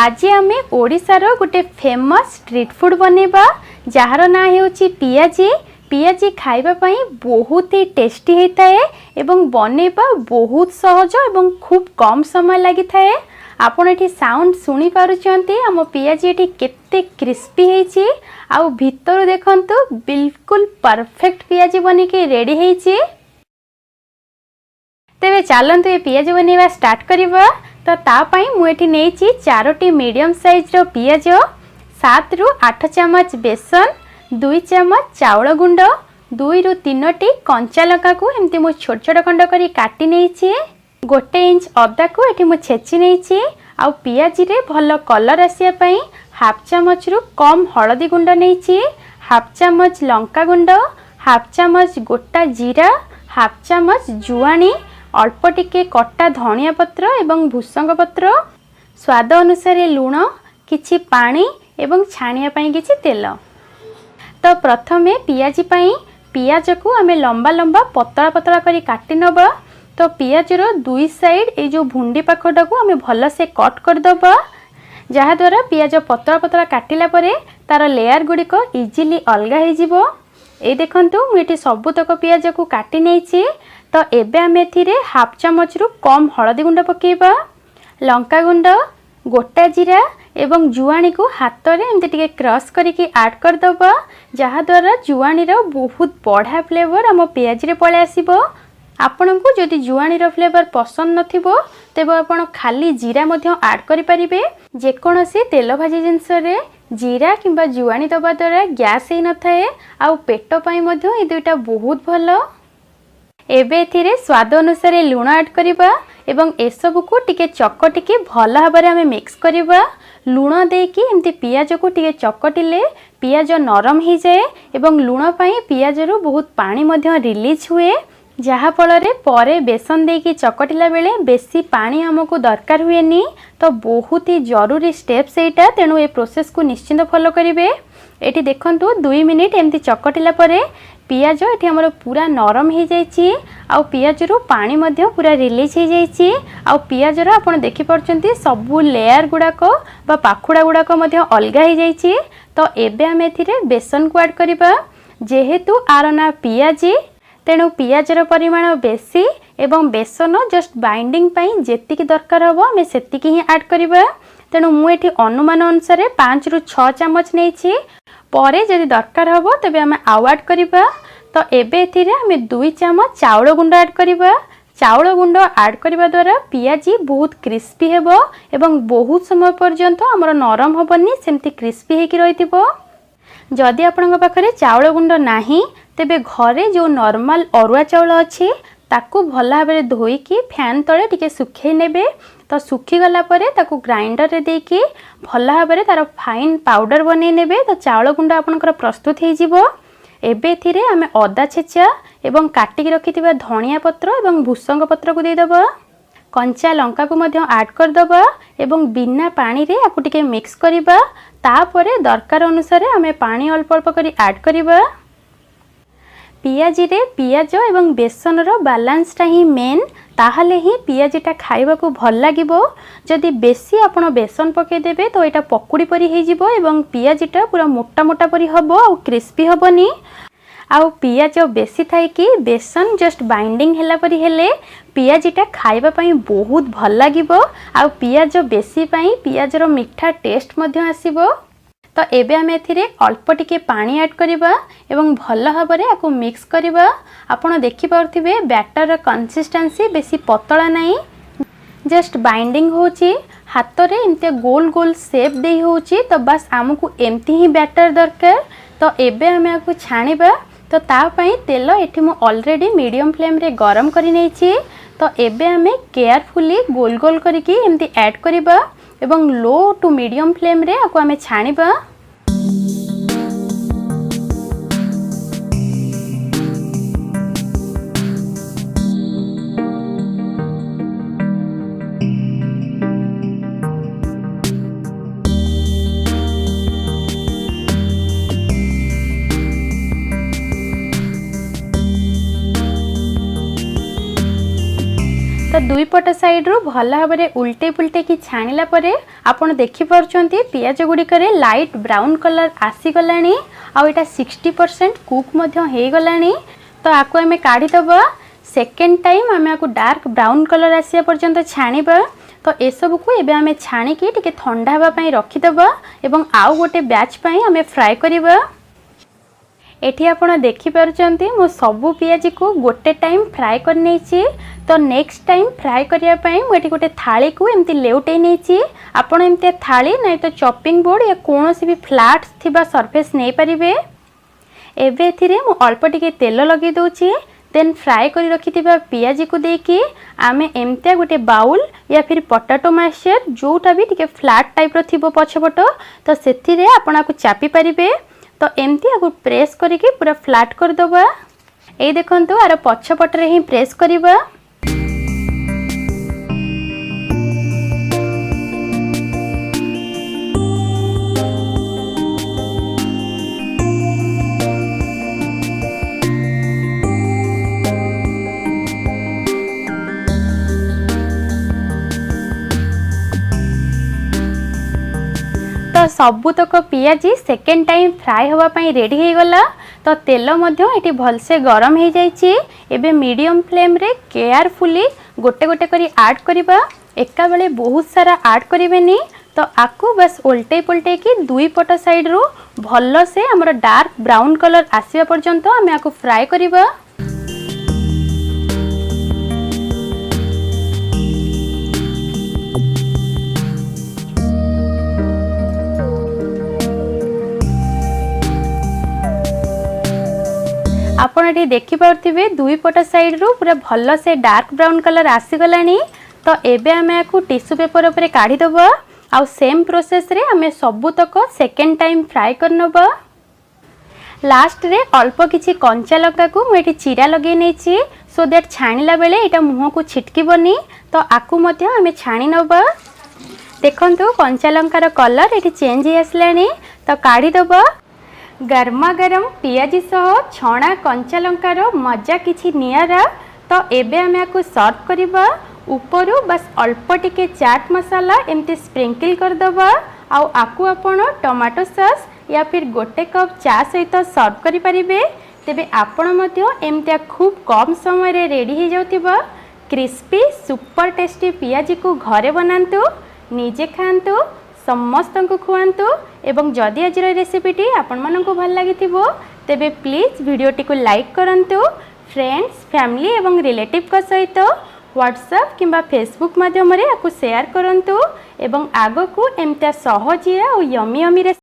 आज आम ओडिशार गोटे फेमस स्ट्रीट फूड बनेबा जार ना होची पियाजी। पियाजी खाइबा पई बहुत ही टेस्टी होता है एवं बनेबा बहुत सहज एवं खूब कम समय लगी थाए। आपण एठी साउंड सुनी पारुचंती आम पियाजी एठी केते क्रिस्पी हेची आउ भितर देखंतु बिल्कुल परफेक्ट पियाजी बनी के रेडी हेची। तेबे चलंतु ये पियाजी बनेबा स्टार्ट करिबा। तो तापाई मुझे नहीं 4टी मीडियम साइज रो पियाज, 7 रु 8 चमच बेसन, 2 चमच चाउल गुंड, 2 रु 3टी कंचा लंका को एमती मु छोट छोट खंड करी काटी नहीं, 1 इंच अदा को एठी मु छेची नहीं। आउ पियाजी रे भल कलर आसिया पई हाफ चमच रु कम हळदी गुंड नहीं, हाफ चमच लंका गुंड, हाफ चमच गोटा जीरा, हाफ चमच जुआणी, अल्प टिके कटा धनिया पत्र एवं भूसंग पत्र, स्वाद अनुसार लूण, किछि पानी एवं छाणिया पई किछि तेल। तो प्रथमे पियाजी पई पियाज को आमे लंबा लंबा पतला पतला करी काटी नबा। तो पियाज रो दुई साइड ए जो भुंडी पाखटा को आमे भल से कट कर दबा, जहा द्वारा पियाज पतला पतला काटिला परे तार लेयर गुडी को इजीली अलगा हे जिवो। ए देखंतु मु एठी सबुतक पियाज को काटी नेछि। तो एबे आम एथिरे हाफ चमच रु कम हळदी गुंड पकेबा, लंका गुंड, गोटा जीरा एवं जुआणी को हाथ रे एमती टिके क्रश करके ऐड कर दबा, जहा द्वारा जुआणी रो बहुत बढ़िया फ्लेवर आम पियाजी रे पळे आसीबो। आपन को जदि जुआणी रो फ्लेवर पसंद नथिबो तेबे आपण खाली जीरा मध्य ऐड करि परिबे। जे कोनोसी तेल भाजी जिंस रे जीरा किंबा जुआणी दबा द्वारा गैस हे न थाए आ पेट पई मध्य ए दुइटा बहुत भलो। एबे एथिरे स्वाद अनुसार लूण ऐड करिबा एवं एसबु को टिके चकटिके भल भाबरे आमे मिक्स करिबा। लूण देकी एमती पियाज को टिके चकटिले पियाज नरम ही जाए एवं लूण पई पियाज रो बहुत पानी मध्य रिलीज हुए, जहा फल रे परे बेसन देकी चकटिला बेले बेसी पानी हमको दरकार हुएनी। तो बहुत ही जरूरी स्टेप्स एटा, तेणु ए प्रोसेस को निश्चिंत फॉलो करिवे। एठी देखंतु 2 मिनिट एमती चकटिला परे पियाज एठी हमर पूरा नरम हो जाइए, आउ पियाज रो पानी मध्य पूरा रिलीज हो जाइए। आउ पियाज रो आपण देखि परचंती सबु लेयर गुडाक बा पाखुडा गुडाक मध्य अलगा हो जाइए। तो एबे हम एथिरे बेसन को ऐड करिबा। जेहेतु आर ना पियाजी तेणु पियाज रो परिमाण बेसी एवं बेसन जस्ट बाइंडिंग पई जेतिकी दरकार हबो हमें सेतिकी ही ऐड करिबा। तेणु मु एठी अनुमान अनुसार 5 रु 6 चमच नेछि, परे जदि दरकार हबो तबे हमें आउ ऐड करिबा। तो एबे एथिरे हमें 2 चमच चाउल गुंड ऐड करिबा। चाउल गुंड ऐड करिबा द्वारा पियाजी बहुत क्रिस्पी हेबो एवं बहुत समय पर्यंत हमर नरम होबनी, सेमती क्रिस्पी हेकी रहितिबो। जदि आपनक पाखरे चाउल गुंड नाही तेबे घरे जो नॉर्मल अरुआ चाउल अछि ताकू भल भाबरे धोईकी फैन तले टिके सुखै नेबे। तो सुखी गला परे ताकू ग्राइंडर रे देकी भल भाबरे तार फाइन पाउडर बनै नेबे। तो चाउल गुंड आपनकर प्रस्तुत हे जिवो। एबे थिरे हमें अदा छेचा एवं काटिक रखिथिबा धनिया पत्र एवं भूसंग पत्र को दे दबा, कंचा लंका को मध्य ऐड कर दबा एवं बिना पानी रे आकु टिके मिक्स करिबा। तापरे दरकार अनुसार हमें पानी अल्प अल्प करी ऐड करिबा। पियाजी रे पियाज एवं बेसन रो बैलेंसटा ही मेन, ताहले ही पियाजीटा खाइबा को भल लागिबो। जदि बेसी आपण बेसन पके देबे तो एटा पकुड़ी परी हे जिवो एवं पियाजीटा पूरा मोटा मोटा परी हबो आ क्रिस्पी हबनी। आउ पियाज बेसी थाई कि बेसन जस्ट बाइंडिंग हेला परी हेले पियाजीटा खाइबा पई बहुत भल लागिबो। आउ पियाज बेसी पई पियाज रो मिठा टेस्ट मध्य आसीबो। तो एबे हम एथिरे अल्प टिके पानी ऐड करिबा एवं भल भाबरे आकु मिक्स करिबा। आपण देखि पारथिबे बैटर रो कंसिस्टेंसी बेसी पतला नाही, जस्ट बाइंडिंग होची हाथ रे एमते गोल गोल शेप देई होची। तो बस हमकु एमती ही बैटर दरकार। तो एबे हम आकु छाणीबा। तो ता पई तेल एठी मु ऑलरेडी मीडियम फ्लेम रे गरम करि नेछि। तो एबे हमें केयरफुली गोल गोल करके एमती ऐड करिबा एवं लो टू मीडियम फ्लेम रे आकु हमें छाणीबा। दुई पट साइड रु भल भाव में उल्टे पुल्टे कि छाणिला परे आपण देखि पारुचंती पियाज गुड़िकर लाइट ब्राउन कलर आसीगला आउ एटा 60% कुक मध्य हो गलानी। तो आपको आम काढ़ीदबा सेकेंड टाइम आम आपको डार्क ब्राउन कलर आसिया पर्यंत छाणीबा। तो एसबू को एबे आम छाणिकी टिके ठंडा हवाई रखीदबा एवं आउ गोटे बैच पई आम फ्राए करबा। एठी आपण देखि पारुचंती मो सबु पियाजी को गोटे टाइम फ्राए कर नेछि। तो नेक्स्ट टाइम फ्राए करिया पई मो एठी गोटे थाली को एमती लेउटे नेछि। आपण एमती थाली नै तो चॉपिंग बोर्ड या कोनोसी भी फ्लैट थिबा सरफेस नै परिबे। एबे एथिरे मो अल्प टिके तेल लगे दोछि। देन फ्राए कर रखिथिबा पियाजी को देकी आमे एमती गोटे बाउल या फिर पोटैटो मैशर जोटा भी टिके फ्लैट टाइप रो थिबो पछपट तो सेथिरे आपण आपको चापी परिबे। तो एमती आपको प्रेस करिके पूरा फ्लैट कर दबा। ए देखंतु आरो पछपट रे ही प्रेस करिबा। तो सबुतक पियाजी सेकेंड टाइम फ्राए हवा पाई रेडी हो गला। तो तेल मध्य एटी भलसे गरम हो जाइए। एबे मीडियम फ्लेम रे केयरफुली गोटे गोटे करी ऐड करिबा। एका बेले बहुत सारा ऐड करिवेनी। तो आकु बस उल्टे पुल्टे की दुई पट साइड रो भल से हमर डार्क ब्राउन कलर आसीबा पर्यंत आमे आकु फ्राए करिबा। आपण ये देखि पार्थिबे दुई पट साइड रू पूरा भल से डार्क ब्राउन कलर आसीगलानी। तो एबे आमे आकु टिश्यू पेपर ऊपर काढ़ी दबा। आउ सेम प्रोसेस रे आमे सबुतक सेकेंड टाइम फ्राए करनबा। लास्ट रे अल्प किछि कंचा लंका को मुझे चिरा लगे नेछि सो दैट छाणिला बेले एटा मुह को छिटकीबनी। तो आकु मध्य आमे छाणी नबा। देखंतु कंचा लंकार कलर एटी चेंज हो आसलानी। तो काढ़ी दबा। गरमा गरम पियाजी सह छणा कंचा लंकार मजा किछि नियारा। तो एबे आमे आकु सर्व करबा। ऊपरू बस अल्प टिके चाट मसाला एमती स्प्रिंकल कर दबा। आउ आकु आपण टमाटो सॉस या फिर गोटे कप चा सहित सर्व करि परिबे। तेबे आपण मध्य एमती खूब कम समय रे रेडी हो जाउथिबा क्रिस्पी सुपर टेस्टी पियाजी को घरे बनांतु, निजे खांतु, समस्त को खुआंतु। एवं जदि आज रेसिपीटी आपण मानकु भल लागि थिबो तेबे प्लीज वीडियोटी को लाइक करंतु। फ्रेंड्स, फैमिली एवं रिलेटिव का सहित व्हाट्सएप किंबा फेसबुक माध्यम रे आपको शेयर करंतु। एवं आगो को एमता सहजिया और यमी यमी